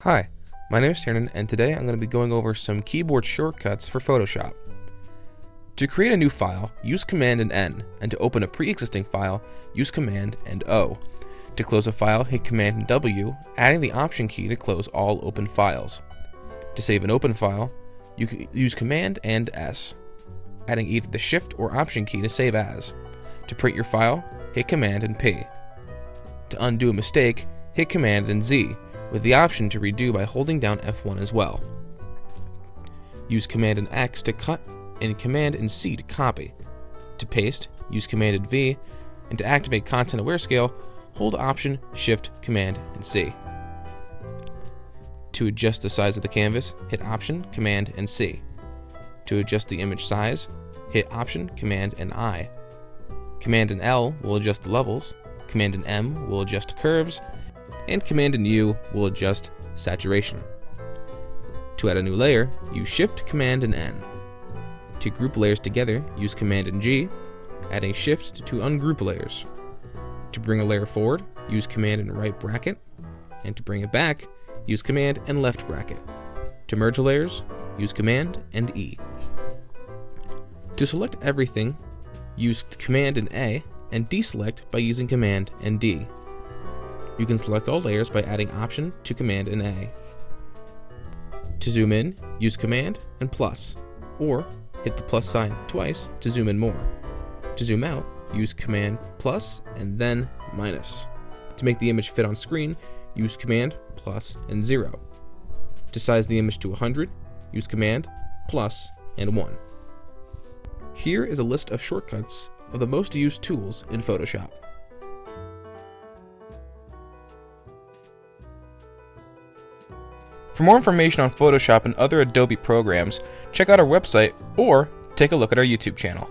Hi, my name is Tiernan, and today I'm going to be going over some keyboard shortcuts for Photoshop. To create a new file, use Command and N, and to open a pre-existing file, use Command and O. To close a file, hit Command and W, adding the Option key to close all open files. To save an open file, you can use Command and S, adding either the Shift or Option key to save as. To print your file, hit Command and P. To undo a mistake, hit Command and Z, with the option to redo by holding down F1 as well. Use Command and X to cut and Command and C to copy. To paste, use Command and V, and to activate Content Aware Scale, hold Option, Shift, Command, and C. To adjust the size of the canvas, hit Option, Command, and C. To adjust the image size, hit Option, Command, and I. Command and L will adjust the levels, Command and M will adjust curves, and Command and U will adjust saturation. To add a new layer, use Shift, Command, and N. To group layers together, use Command and G, adding Shift to Ungroup Layers. To bring a layer forward, use Command and right bracket, and to bring it back, use Command and left bracket. To merge layers, use Command and E. To select everything, use Command and A, and deselect by using Command and D. You can select all layers by adding Option to Command and A. To zoom in, use Command and plus, or hit the plus sign twice to zoom in more. To zoom out, use Command plus and then minus. To make the image fit on screen, use Command plus and 0. To size the image to 100, use Command plus and 1. Here is a list of shortcuts of the most used tools in Photoshop. For more information on Photoshop and other Adobe programs, check out our website or take a look at our YouTube channel.